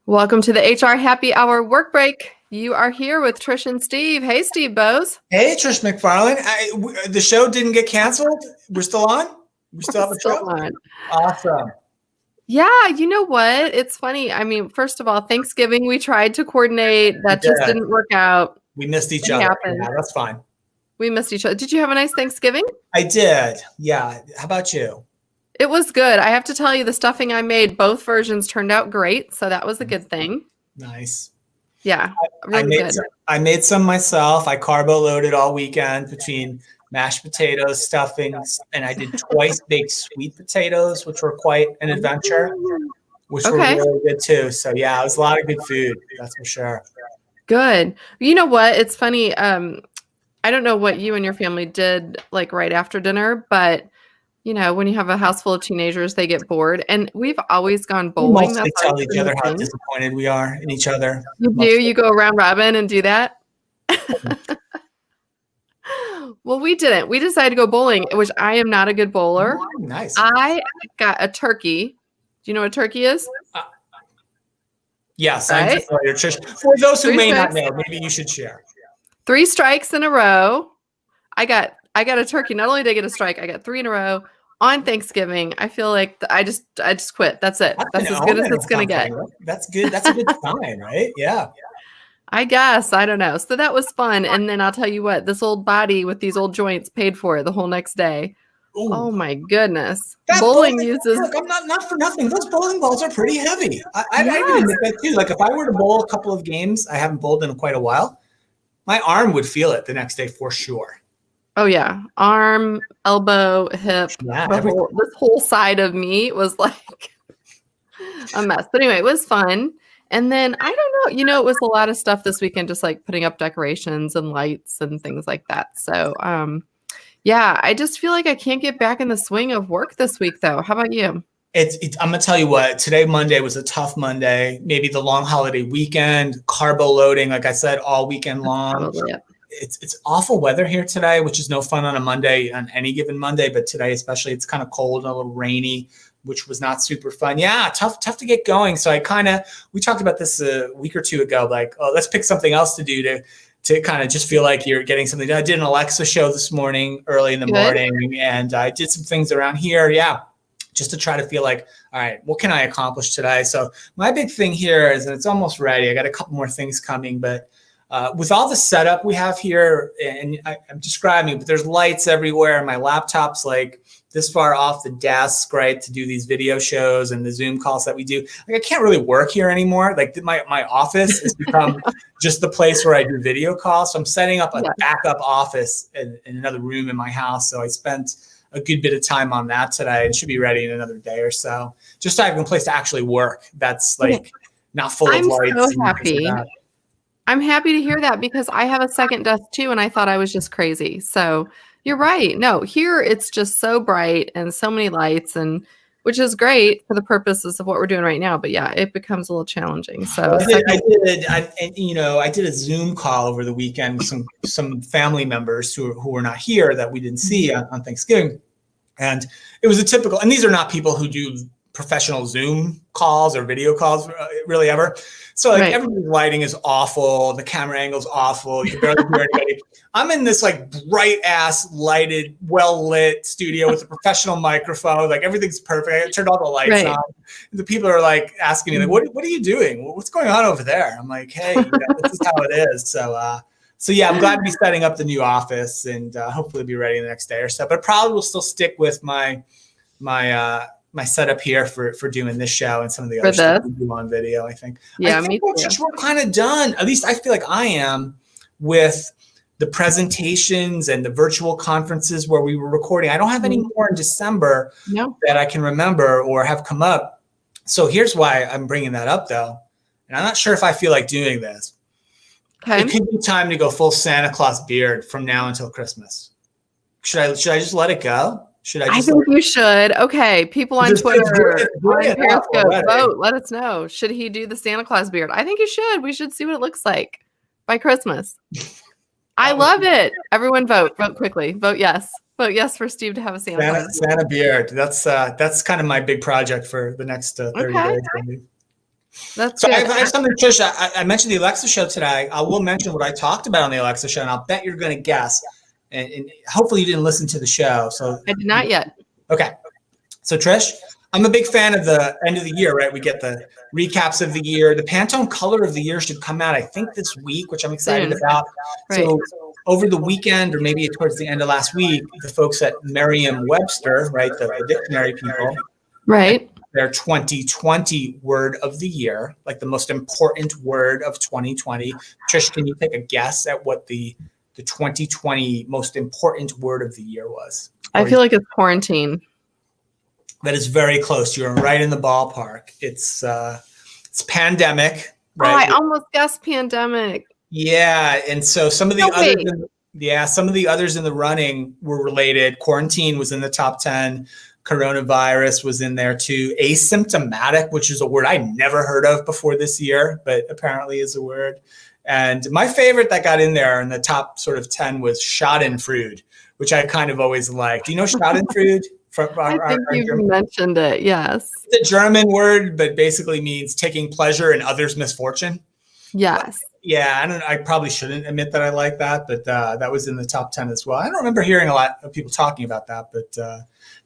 Welcome to the HR Happy Hour Work Break. You are here with Trish and Steve. Hey, Steve Bose. Hey, Trish McFarlane. The show didn't get canceled. We're still on? We still have a show? On. Awesome. Yeah, you know what? It's funny. I mean, first of all, Thanksgiving, we tried to coordinate. That just didn't work out. We missed each other. Yeah, that's fine. We missed each other. Did you have a nice Thanksgiving? I did. Yeah. How about you? It was good. I have to tell you, the stuffing I made, both versions turned out great. So that was a good thing. Nice. Yeah, really good. I made some myself. I carbo loaded all weekend between mashed potatoes, stuffings, and I did twice baked sweet potatoes, which were quite an adventure, which were really good too. So yeah, it was a lot of good food. That's for sure. Good. You know what? It's funny. I don't know what you and your family did like right after dinner, but you know, when you have a house full of teenagers, they get bored. And we've always gone bowling. We tell each other how disappointed we are in each other. You do? You go around robin and do that? Well, we didn't. We decided to go bowling, which I am not a good bowler. Oh, nice. I got a turkey. Do you know what a turkey is? Yes. Right? For those who may not know, maybe you should share. 3 strikes in a row. I got a turkey. Not only did I get a strike, I got 3 in a row. On Thanksgiving, I feel like I just quit. That's it. That's as good as it's going to get. That's good. That's a good sign, right? Yeah. I guess. I don't know. So that was fun. And then I'll tell you what, this old body with these old joints paid for it the whole next day. Ooh. Oh my goodness. Bowling uses. Look, I'm not for nothing. Those bowling balls are pretty heavy. I even admit that too. Like if I were to bowl a couple of games, I haven't bowled in quite a while, my arm would feel it the next day for sure. Oh yeah, arm, elbow, hip, this whole side of me was like a mess. But anyway, it was fun. And then I don't know, it was a lot of stuff this weekend, just like putting up decorations and lights and things like that. So yeah, I just feel like I can't get back in the swing of work this week though. How about you? I'm gonna tell you what, today Monday was a tough Monday, maybe the long holiday weekend, carbo loading, like I said, all weekend long. Probably, yeah. It's awful weather here today, which is no fun on a Monday, on any given Monday, but today especially, it's kind of cold and a little rainy, which was not super fun. Yeah, tough to get going. So we talked about this a week or two ago, like, oh, let's pick something else to do to kind of just feel like you're getting something done. I did an Alexa show this morning, early in the morning, and I did some things around here. Yeah, just to try to feel like, all right, what can I accomplish today? So my big thing here is, and it's almost ready. I got a couple more things coming, but with all the setup we have here, and I'm describing, but there's lights everywhere. My laptop's like this far off the desk, right, to do these video shows and the Zoom calls that we do. Like I can't really work here anymore. Like my office has become just the place where I do video calls. So I'm setting up a backup office in another room in my house. So I spent a good bit of time on that today and should be ready in another day or so. Just so I have a place to actually work. That's like not full of lights. I'm so happy. I'm happy to hear that because I have a second desk too, and I thought I was just crazy. So you're right. No, here it's just so bright and so many lights, and which is great for the purposes of what we're doing right now. But yeah, it becomes a little challenging. So I did a Zoom call over the weekend with some family members who were not here that we didn't see on Thanksgiving, and it was a typical. And these are not people who do professional Zoom calls or video calls really ever. So like everybody's lighting is awful. The camera angle's awful. You can barely hear anybody. I'm in this like bright ass lighted, well lit studio with a professional microphone. Like everything's perfect. I turned all the lights on. The people are like asking me like, what are you doing? What's going on over there? I'm like, hey, this is how it is. So yeah, I'm glad to be setting up the new office and hopefully be ready the next day or so. But probably will still stick with my setup here for doing this show and some of the other stuff we do on video, I think. Yeah, I think we're kind of done. At least I feel like I am with the presentations and the virtual conferences where we were recording. I don't have any more in December that I can remember or have come up. So here's why I'm bringing that up though. And I'm not sure if I feel like doing this. Okay. It could be time to go full Santa Claus beard from now until Christmas. Should I just let it go? I think you should. Okay, people on Twitter, on Periscope, vote. Let us know. Should he do the Santa Claus beard? I think he should. We should see what it looks like by Christmas. I love it. Everyone vote. Vote quickly. Vote yes. Vote yes for Steve to have a Santa beard. That's kind of my big project for the next 30 days. Maybe. That's So good. I have something, Trish. I mentioned the Alexa show today. I will mention what I talked about on the Alexa show, and I'll bet you're going to guess. And hopefully you didn't listen to the show. So I did not yet. Okay. So Trish, I'm a big fan of the end of the year, right? We get the recaps of the year. The Pantone Color of the Year should come out, I think, this week, which I'm excited about. Right. So over the weekend, or maybe towards the end of last week, the folks at Merriam-Webster, right, the dictionary people, right, their 2020 word of the year, like the most important word of 2020. Trish, can you take a guess at what the 2020 most important word of the year was? I feel like it's quarantine. That is very close. You're right in the ballpark. It's pandemic, right? Oh, I almost guessed pandemic. Yeah, and so some of the others in the running were related. Quarantine was in the top 10. Coronavirus was in there too. Asymptomatic, which is a word I never heard of before this year, but apparently is a word. And my favorite that got in there in the top sort of 10 was Schadenfreude, which I kind of always liked. Do you know Schadenfreude? I think you mentioned it, yes. It's a German word, but basically means taking pleasure in others' misfortune. Yes. Yeah, I probably shouldn't admit that I like that, but that was in the top 10 as well. I don't remember hearing a lot of people talking about that, but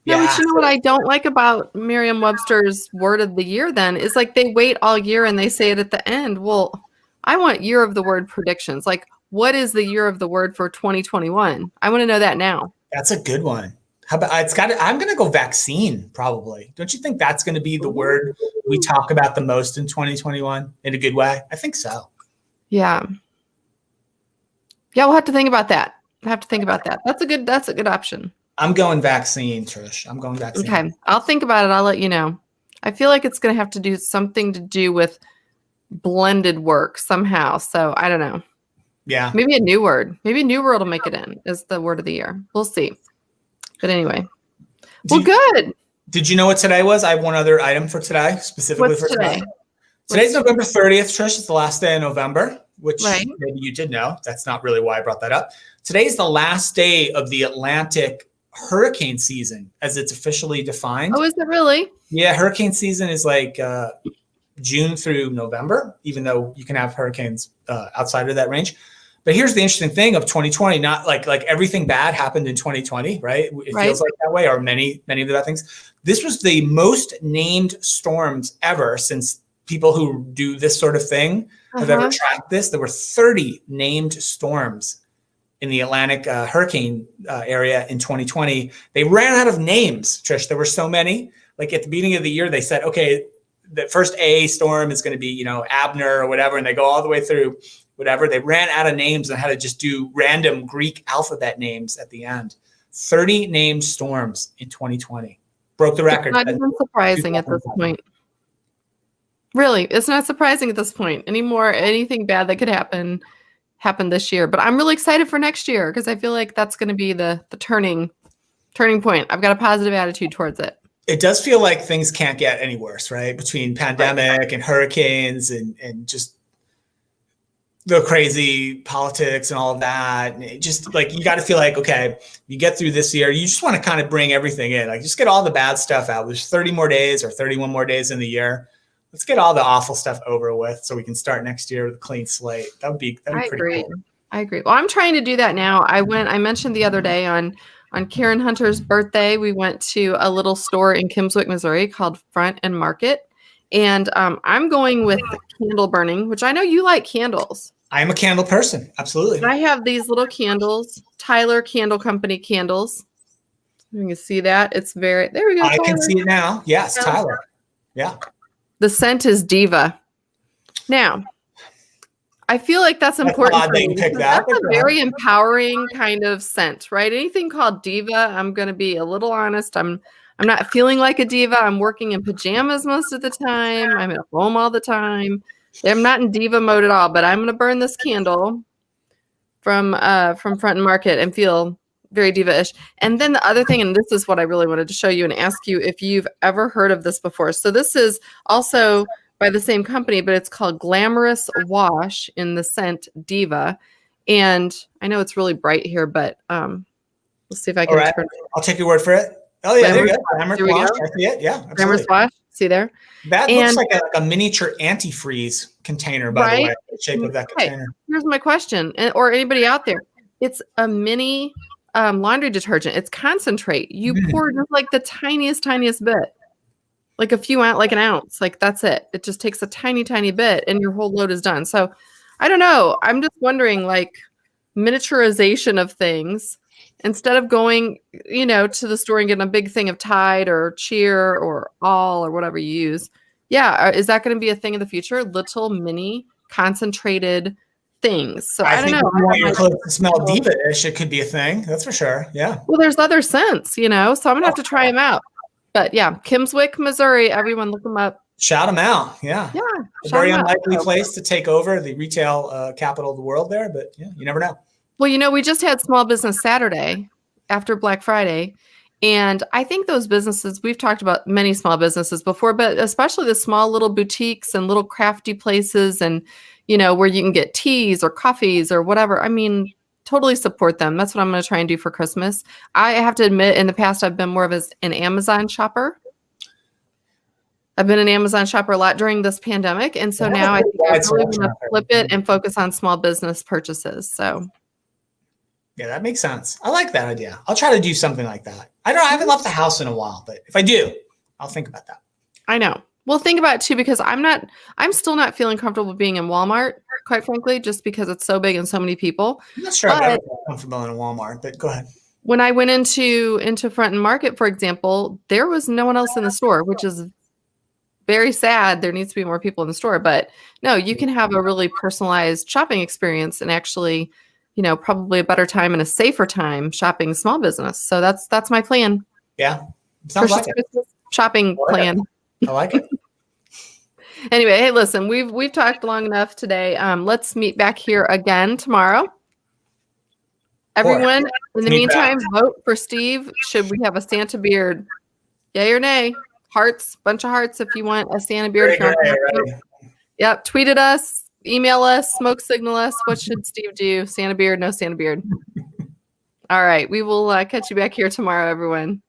yeah. No, but you know what I don't like about Merriam-Webster's word of the year then is like they wait all year and they say it at the end. Well, I want year of the word predictions. Like, what is the year of the word for 2021? I want to know that now. That's a good one. How about I'm going to go vaccine, probably. Don't you think that's going to be the word we talk about the most in 2021 in a good way? I think so. Yeah. Yeah, we'll have to think about that. That's a good option. I'm going vaccine, Trish. I'm going vaccine. Okay. I'll think about it. I'll let you know. I feel like it's going to have to do something to do with blended work somehow. So I don't know. Yeah. Maybe a new word. Maybe new word will make it in as the word of the year. We'll see. But anyway, good. Did you know what today was? I have one other item for today, specifically for today. Today's November 30th, Trish. It's the last day of November, which maybe you did know. That's not really why I brought that up. Today's the last day of the Atlantic hurricane season, as it's officially defined. Oh, is it really? Yeah, hurricane season is like June through November, even though you can have hurricanes outside of that range. But here's the interesting thing of 2020, not like everything bad happened in 2020, right? It feels like that way, or many of the bad things. This was the most named storms ever since people who do this sort of thing have ever tracked this. There were 30 named storms in the Atlantic hurricane area in 2020. They ran out of names, Trish. There were so many. Like at the beginning of the year, they said, okay, the first A storm is going to be, Abner or whatever. And they go all the way through whatever. They ran out of names and had to just do random Greek alphabet names at the end. 30 named storms in 2020. Broke the record. It's not even surprising at this point. Really, it's not surprising at this point anymore. Anything bad that could happen happened this year. But I'm really excited for next year because I feel like that's going to be the turning point. I've got a positive attitude towards it. It does feel like things can't get any worse, right? Between pandemic and hurricanes and just the crazy politics and all of that. And it just like, you got to feel like, okay, you get through this year, you just want to kind of bring everything in, like just get all the bad stuff out. There's 30 more days or 31 more days in the year. Let's get all the awful stuff over with so we can start next year with a clean slate. That'd be pretty cool. I agree. Well, I'm trying to do that now. I mentioned the other day on Karen Hunter's birthday, we went to a little store in Kimmswick, Missouri called Front and Market. And I'm going with candle burning, which I know you like candles. I'm a candle person. Absolutely. And I have these little candles, Tyler Candle Company candles. You can see that. There we go. I can see it now. Yes, Tyler. Yeah. The scent is Diva. Now, I feel like that's important. That's a very empowering kind of scent, right? Anything called Diva, I'm going to be a little honest. I'm not feeling like a diva. I'm working in pajamas most of the time. I'm at home all the time. I'm not in diva mode at all, but I'm going to burn this candle from Front and Market and feel very diva-ish. And then the other thing, and this is what I really wanted to show you and ask you if you've ever heard of this before. So this is also by the same company, but it's called Glamorous Wash in the scent Diva. And I know it's really bright here, but let's see if I can turn it. I'll take your word for it. Oh yeah, there Glamorous you go. Glamorous wash. I see it. Yeah, absolutely. Glamorous wash. See there? That looks like a miniature antifreeze container, by the way, the shape of that container. Here's my question, or anybody out there. It's a mini laundry detergent. It's concentrate. You pour just like the tiniest bit, like a few ounce, like an ounce. Like that's it. It just takes a tiny bit and your whole load is done. So I don't know. I'm just wondering, like, miniaturization of things. Instead of going, to the store and getting a big thing of Tide or Cheer or All or whatever you use. Yeah. Is that going to be a thing in the future? Little mini concentrated things. So I don't know. If you want your clothes to smell Diva-ish, it could be a thing. That's for sure. Yeah. Well, there's other scents, so I'm going to have to try them out. But yeah, Kimmswick, Missouri. Everyone look them up. Shout them out. Yeah. Yeah. A very unlikely place to take over the retail capital of the world there, but yeah, you never know. Well, we just had Small Business Saturday after Black Friday. And I think those businesses, we've talked about many small businesses before, but especially the small little boutiques and little crafty places and, where you can get teas or coffees or whatever. I mean, totally support them. That's what I'm going to try and do for Christmas. I have to admit, in the past, I've been more of an Amazon shopper. I've been an Amazon shopper a lot during this pandemic. And so now I think I'm really going to flip it and focus on small business purchases. So. Yeah, that makes sense. I like that idea. I'll try to do something like that. I haven't left the house in a while, but if I do, I'll think about that. I know. Well, think about it too, because I'm still not feeling comfortable being in Walmart, quite frankly, just because it's so big and so many people. I'm not sure I've ever been comfortable in a Walmart, but go ahead. When I went into Front and Market, for example, there was no one else in the store, which is very sad. There needs to be more people in the store, but no, you can have a really personalized shopping experience and actually, probably a better time and a safer time shopping small business. So that's my plan. Yeah. Sounds like it. Shopping plan. I like it. Anyway, hey, listen, we've talked long enough today. Let's meet back here again tomorrow. Everyone, in the meantime, vote for Steve. Should we have a Santa beard? Yay or nay? Hearts, bunch of hearts if you want a Santa beard. Yep, tweet at us. Email us, smoke signal us. What should Steve do? Santa beard, no Santa beard. All right. We will catch you back here tomorrow, everyone.